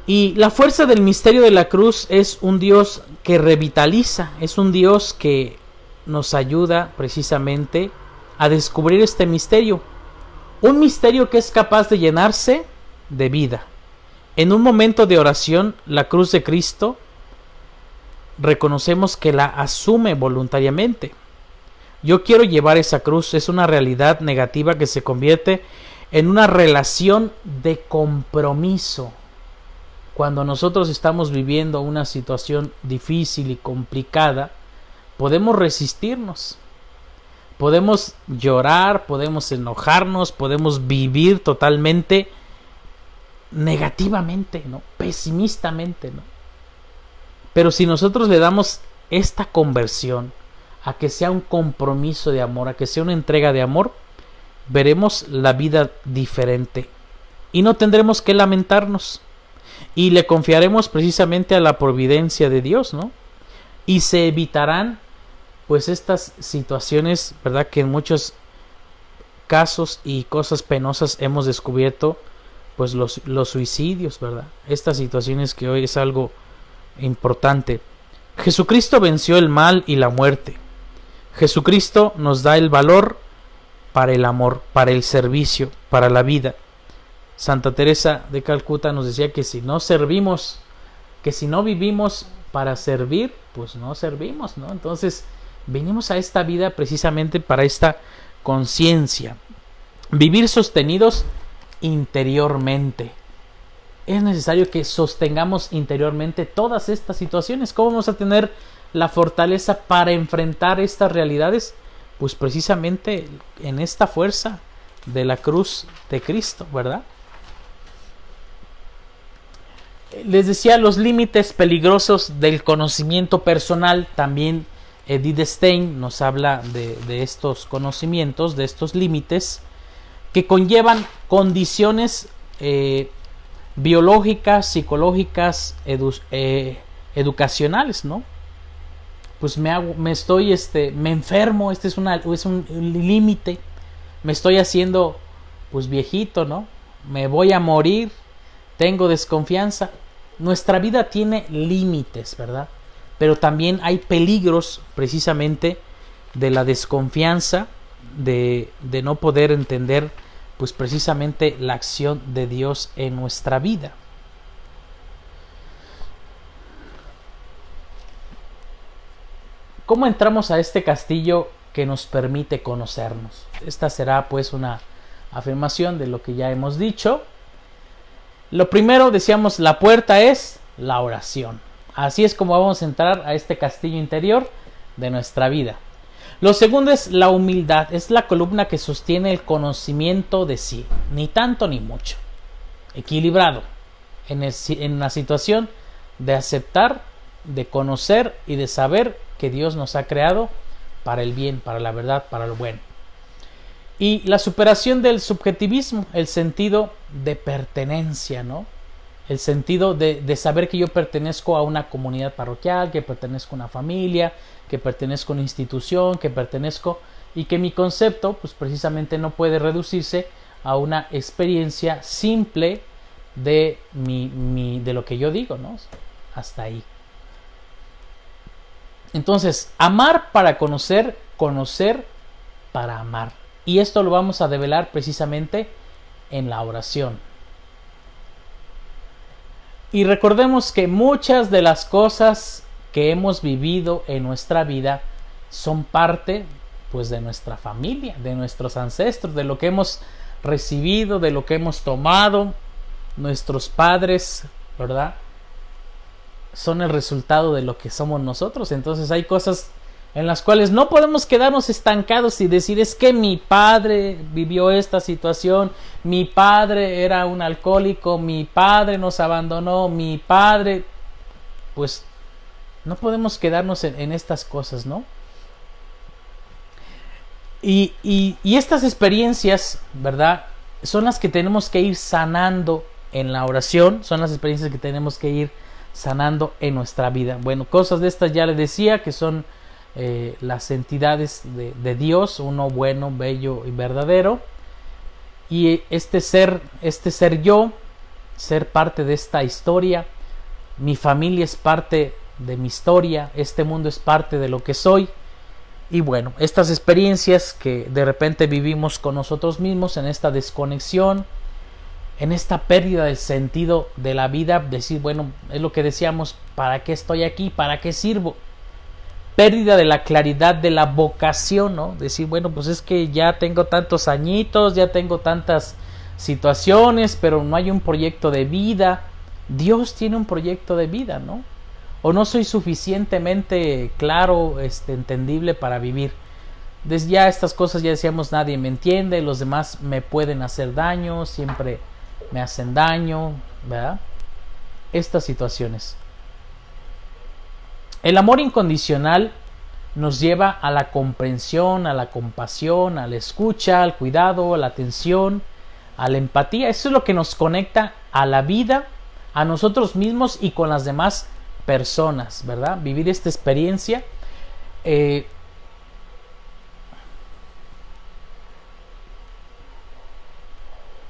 A: Y la fuerza del misterio de la cruz es un Dios que revitaliza, es un Dios que nos ayuda precisamente a descubrir este misterio. Un misterio que es capaz de llenarse de vida. En un momento de oración, la cruz de Cristo reconocemos que la asume voluntariamente. Yo quiero llevar esa cruz, es una realidad negativa que se convierte en una relación de compromiso. Cuando nosotros estamos viviendo una situación difícil y complicada, podemos resistirnos, podemos llorar, podemos enojarnos, podemos vivir totalmente negativamente, ¿no? Pesimistamente, ¿no? Pero si nosotros le damos esta conversión a que sea un compromiso de amor, a que sea una entrega de amor, veremos la vida diferente y no tendremos que lamentarnos y le confiaremos precisamente a la providencia de Dios, ¿no? Y se evitarán pues estas situaciones, ¿verdad? Que en muchos casos y cosas penosas hemos descubierto, pues los suicidios, ¿verdad? Estas situaciones que hoy es algo importante. Jesucristo venció el mal y la muerte. Jesucristo nos da el valor para el amor, para el servicio, para la vida. Santa Teresa de Calcuta nos decía que si no servimos, que si no vivimos para servir, pues no servimos, ¿no? Entonces, venimos a esta vida precisamente para esta conciencia. Vivir sostenidos interiormente. Es necesario que sostengamos interiormente todas estas situaciones. ¿Cómo vamos a tener la fortaleza para enfrentar estas realidades? Pues precisamente en esta fuerza de la cruz de Cristo, ¿verdad? Les decía los límites peligrosos del conocimiento personal. También Edith Stein nos habla de estos conocimientos, de estos límites que conllevan condiciones biológicas, psicológicas, educacionales, ¿no? Pues me enfermo, es un límite, me estoy haciendo pues viejito, ¿no? Me voy a morir, tengo desconfianza. Nuestra vida tiene límites, ¿verdad? Pero también hay peligros precisamente de la desconfianza, de no poder entender pues precisamente la acción de Dios en nuestra vida. ¿Cómo entramos a este castillo que nos permite conocernos? Esta será pues una afirmación de lo que ya hemos dicho. Lo primero, decíamos, la puerta es la oración. Así es como vamos a entrar a este castillo interior de nuestra vida. Lo segundo es la humildad. Es la columna que sostiene el conocimiento de sí. Ni tanto ni mucho. Equilibrado. En la situación de aceptar, de conocer y de saber que Dios nos ha creado para el bien, para la verdad, para lo bueno. Y la superación del subjetivismo, el sentido de pertenencia, ¿no? El sentido de saber que yo pertenezco a una comunidad parroquial, que pertenezco a una familia, que pertenezco a una institución, que pertenezco, y que mi concepto pues precisamente no puede reducirse a una experiencia simple de de lo que yo digo, ¿no? Hasta ahí. Entonces, amar para conocer, conocer para amar. Y esto lo vamos a develar precisamente en la oración. Y recordemos que muchas de las cosas que hemos vivido en nuestra vida son parte pues de nuestra familia, de nuestros ancestros, de lo que hemos recibido, de lo que hemos tomado. Nuestros padres, ¿verdad? Son el resultado de lo que somos nosotros. Entonces hay cosas en las cuales no podemos quedarnos estancados y decir es que mi padre vivió esta situación, mi padre era un alcohólico, mi padre nos abandonó, mi padre... Pues no podemos quedarnos en estas cosas, ¿no? Y estas experiencias, ¿verdad? Son las que tenemos que ir sanando en la oración, son las experiencias que tenemos que ir sanando en nuestra vida. Bueno, cosas de estas ya les decía que son las entidades de Dios, uno bueno, bello y verdadero, y este ser yo, ser parte de esta historia. Mi familia es parte de mi historia, este mundo es parte de lo que soy. Y bueno, estas experiencias que de repente vivimos con nosotros mismos, en esta desconexión, en esta pérdida del sentido de la vida, decir, bueno, es lo que decíamos, ¿para qué estoy aquí? ¿Para qué sirvo? Pérdida de la claridad de la vocación, ¿no? Decir, bueno, pues es que ya tengo tantos añitos, ya tengo tantas situaciones, pero no hay un proyecto de vida. Dios tiene un proyecto de vida, ¿no? O no soy suficientemente claro, entendible para vivir. Desde ya estas cosas ya decíamos, nadie me entiende, los demás me pueden hacer daño, siempre me hacen daño, ¿verdad? Estas situaciones. El amor incondicional nos lleva a la comprensión, a la compasión, a la escucha, al cuidado, a la atención, a la empatía. Eso es lo que nos conecta a la vida, a nosotros mismos y con las demás personas, ¿verdad? Vivir esta experiencia.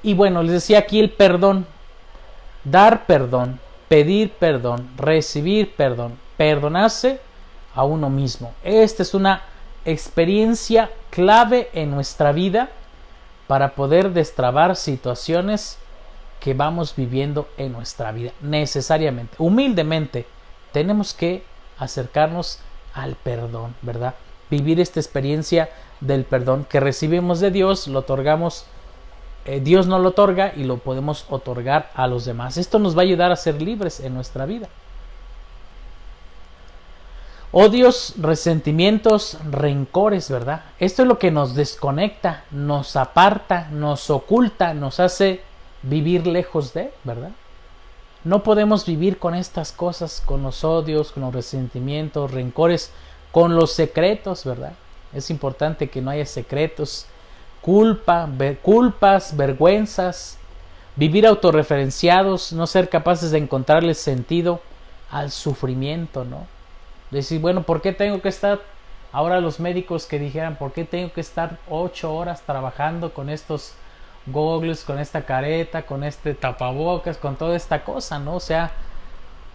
A: Y bueno, les decía aquí el perdón. Dar perdón, pedir perdón, recibir perdón, perdonarse a uno mismo. Esta es una experiencia clave en nuestra vida para poder destrabar situaciones que vamos viviendo en nuestra vida. Necesariamente, humildemente, tenemos que acercarnos al perdón, ¿verdad? Vivir esta experiencia del perdón que recibimos de Dios, lo otorgamos. Dios nos lo otorga y lo podemos otorgar a los demás. Esto nos va a ayudar a ser libres en nuestra vida. Odios, resentimientos, rencores, ¿verdad? Esto es lo que nos desconecta, nos aparta, nos oculta, nos hace vivir lejos de, ¿verdad? No podemos vivir con estas cosas, con los odios, con los resentimientos, rencores, con los secretos, ¿verdad? Es importante que no haya secretos. Culpas, vergüenzas, vivir autorreferenciados, no ser capaces de encontrarle sentido al sufrimiento, ¿no? Decir, bueno, ¿por qué tengo que estar, ahora los médicos que dijeran, ¿por qué tengo que estar 8 horas trabajando con estos goggles, con esta careta, con este tapabocas, con toda esta cosa, ¿no? O sea,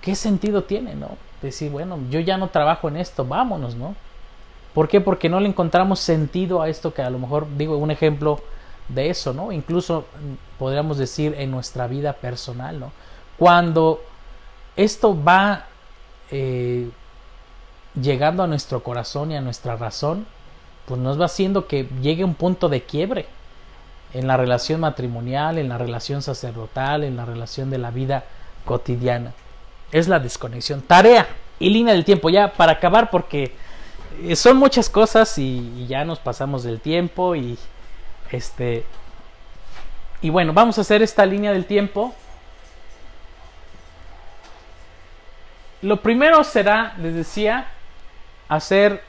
A: ¿qué sentido tiene, no? Decir, bueno, yo ya no trabajo en esto, vámonos, ¿no? ¿Por qué? Porque no le encontramos sentido a esto, que a lo mejor, digo, un ejemplo de eso, ¿no? Incluso podríamos decir en nuestra vida personal, ¿no? Cuando esto va llegando a nuestro corazón y a nuestra razón, pues nos va haciendo que llegue un punto de quiebre en la relación matrimonial, en la relación sacerdotal, en la relación de la vida cotidiana. Es la desconexión. Tarea y línea del tiempo, ya para acabar, porque son muchas cosas y ya nos pasamos del tiempo y bueno, vamos a hacer esta línea del tiempo. Lo primero será, les decía, hacer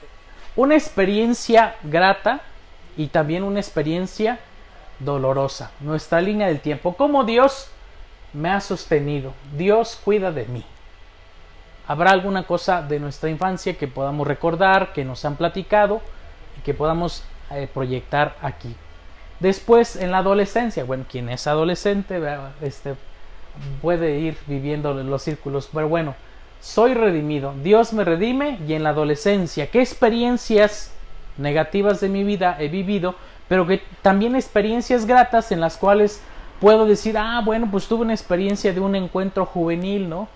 A: una experiencia grata y también una experiencia dolorosa. Nuestra línea del tiempo. ¿Cómo Dios me ha sostenido? Dios cuida de mí. Habrá alguna cosa de nuestra infancia que podamos recordar, que nos han platicado y que podamos proyectar aquí. Después, en la adolescencia, bueno, quien es adolescente puede ir viviendo los círculos, pero bueno, soy redimido, Dios me redime. Y en la adolescencia, ¿qué experiencias negativas de mi vida he vivido? Pero que también experiencias gratas en las cuales puedo decir, bueno, pues tuve una experiencia de un encuentro juvenil, ¿no?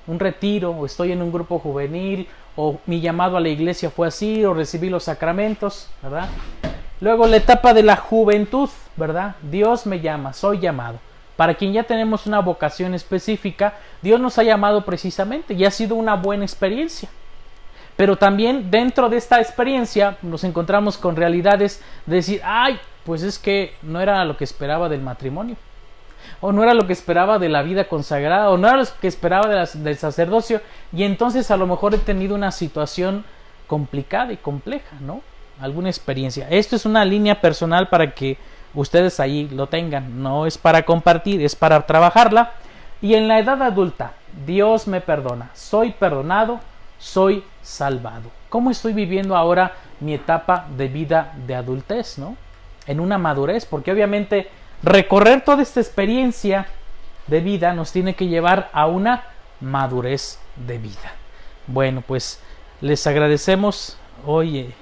A: Un retiro, o estoy en un grupo juvenil, o mi llamado a la iglesia fue así, o recibí los sacramentos, ¿verdad? Luego la etapa de la juventud, ¿verdad? Dios me llama, soy llamado. Para quien ya tenemos una vocación específica, Dios nos ha llamado precisamente y ha sido una buena experiencia. Pero también dentro de esta experiencia nos encontramos con realidades de decir, pues es que no era lo que esperaba del matrimonio, o no era lo que esperaba de la vida consagrada, o no era lo que esperaba del sacerdocio, y entonces a lo mejor he tenido una situación complicada y compleja, ¿no? Alguna experiencia. Esto es una línea personal para que ustedes ahí lo tengan, no es para compartir, es para trabajarla. Y en la edad adulta, Dios me perdona, soy perdonado, soy salvado. ¿Cómo estoy viviendo ahora mi etapa de vida de adultez, ¿no? En una madurez, porque obviamente recorrer toda esta experiencia de vida nos tiene que llevar a una madurez de vida. Bueno, pues les agradecemos hoy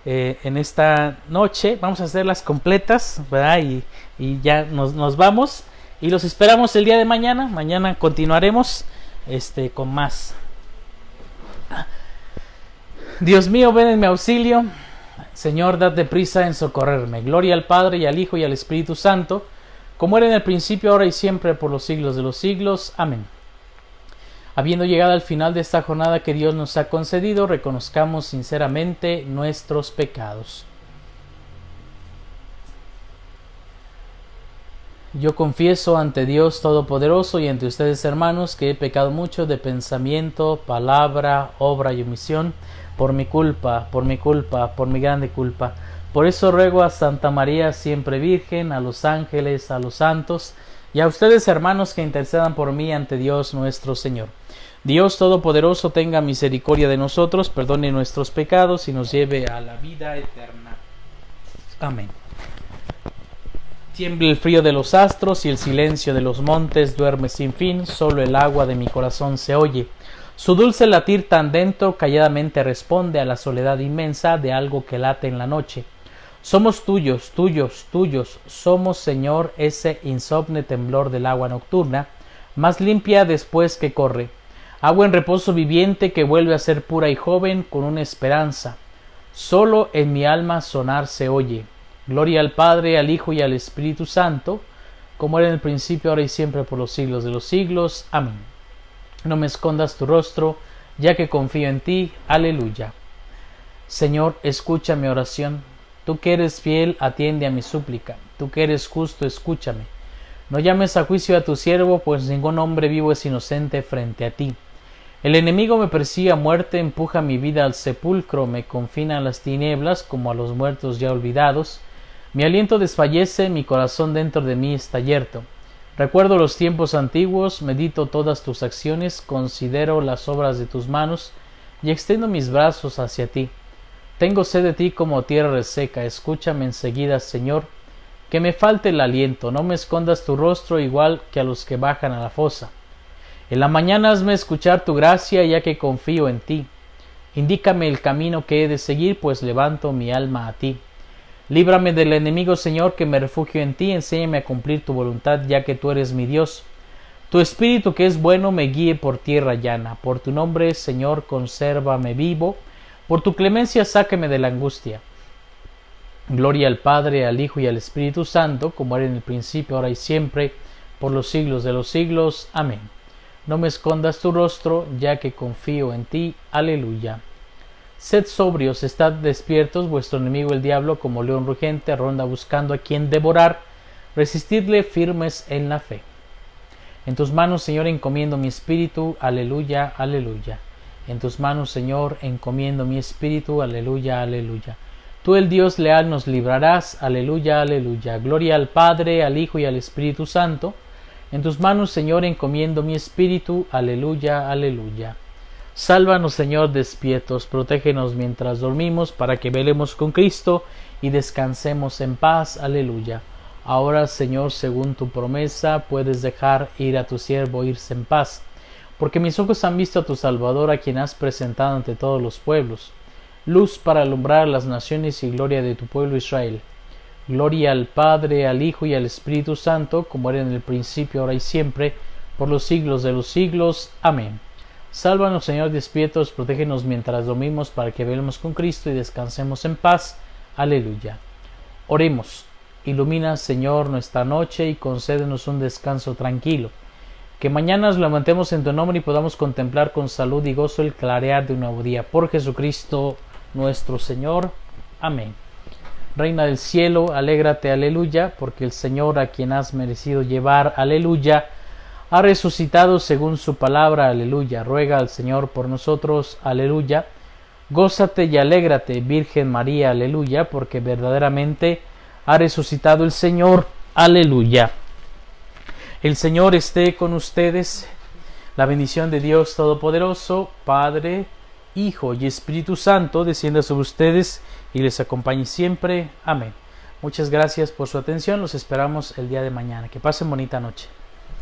A: en esta noche. Vamos a hacerlas completas, ¿verdad? Y ya nos vamos y los esperamos el día de mañana. Mañana continuaremos con más. Dios mío, ven en mi auxilio. Señor, date prisa en socorrerme. Gloria al Padre, y al Hijo, y al Espíritu Santo, como era en el principio, ahora y siempre, por los siglos de los siglos. Amén. Habiendo llegado al final de esta jornada que Dios nos ha concedido, reconozcamos sinceramente nuestros pecados. Yo confieso ante Dios Todopoderoso y ante ustedes, hermanos, que he pecado mucho de pensamiento, palabra, obra y omisión, por mi culpa, por mi grande culpa. Por eso ruego a Santa María, siempre Virgen, a los ángeles, a los santos, y a ustedes, hermanos, que intercedan por mí ante Dios nuestro Señor. Dios Todopoderoso tenga misericordia de nosotros, perdone nuestros pecados y nos lleve a la vida eterna. Amén. Tiembla el frío de los astros y el silencio de los montes duerme sin fin, solo el agua de mi corazón se oye. Su dulce latir tan dentro calladamente responde a la soledad inmensa de algo que late en la noche. Somos tuyos, tuyos, tuyos, somos, Señor, ese insomne temblor del agua nocturna, más limpia después que corre. Agua en reposo viviente que vuelve a ser pura y joven con una esperanza. Solo en mi alma sonar se oye. Gloria al Padre, al Hijo y al Espíritu Santo, como era en el principio, ahora y siempre, por los siglos de los siglos. Amén. No me escondas tu rostro, ya que confío en ti. Aleluya. Señor, escucha mi oración. Tú que eres fiel, atiende a mi súplica. Tú que eres justo, escúchame. No llames a juicio a tu siervo, pues ningún hombre vivo es inocente frente a ti. El enemigo me persigue a muerte, empuja mi vida al sepulcro, me confina a las tinieblas como a los muertos ya olvidados. Mi aliento desfallece, mi corazón dentro de mí está yerto. Recuerdo los tiempos antiguos, medito todas tus acciones, considero las obras de tus manos y extiendo mis brazos hacia ti. Tengo sed de ti como tierra reseca, escúchame enseguida, Señor, que me falte el aliento, no me escondas tu rostro igual que a los que bajan a la fosa. En la mañana hazme escuchar tu gracia, ya que confío en ti. Indícame el camino que he de seguir, pues levanto mi alma a ti. Líbrame del enemigo, Señor, que me refugio en ti, enséñame a cumplir tu voluntad, ya que tú eres mi Dios. Tu Espíritu que es bueno me guíe por tierra llana. Por tu nombre, Señor, consérvame vivo. Por tu clemencia sáqueme de la angustia. Gloria al Padre, al Hijo y al Espíritu Santo, como era en el principio, ahora y siempre, por los siglos de los siglos. Amén. No me escondas tu rostro, ya que confío en ti. Aleluya. Sed sobrios, estad despiertos, vuestro enemigo el diablo, como león rugiente, ronda buscando a quien devorar. Resistidle firmes en la fe. En tus manos, Señor, encomiendo mi espíritu. Aleluya, aleluya. En tus manos, Señor, encomiendo mi espíritu. Aleluya, aleluya. Tú, el Dios leal, nos librarás. Aleluya, aleluya. Gloria al Padre, al Hijo y al Espíritu Santo. En tus manos, Señor, encomiendo mi espíritu. Aleluya, aleluya. Sálvanos, Señor, despiertos, protégenos mientras dormimos, para que velemos con Cristo y descansemos en paz. Aleluya. Ahora, Señor, según tu promesa, puedes dejar ir a tu siervo irse en paz, porque mis ojos han visto a tu Salvador, a quien has presentado ante todos los pueblos, luz para alumbrar a las naciones y gloria de tu pueblo Israel. Gloria al Padre, al Hijo y al Espíritu Santo, como era en el principio, ahora y siempre, por los siglos de los siglos. Amén. Sálvanos, Señor, despiertos, protégenos mientras dormimos, para que velemos con Cristo y descansemos en paz. Aleluya. Oremos. Ilumina, Señor, nuestra noche y concédenos un descanso tranquilo. Que mañana nos levantemos en tu nombre y podamos contemplar con salud y gozo el clarear de un nuevo día. Por Jesucristo nuestro Señor. Amén. Reina del cielo, alégrate, aleluya, porque el Señor, a quien has merecido llevar, aleluya, ha resucitado según su palabra, aleluya. Ruega al Señor por nosotros, aleluya. Gózate y alégrate, Virgen María, aleluya, porque verdaderamente ha resucitado el Señor, aleluya. El Señor esté con ustedes. La bendición de Dios Todopoderoso, Padre, Hijo y Espíritu Santo, descienda sobre ustedes y les acompañe siempre. Amén. Muchas gracias por su atención. Los esperamos el día de mañana. Que pasen bonita noche.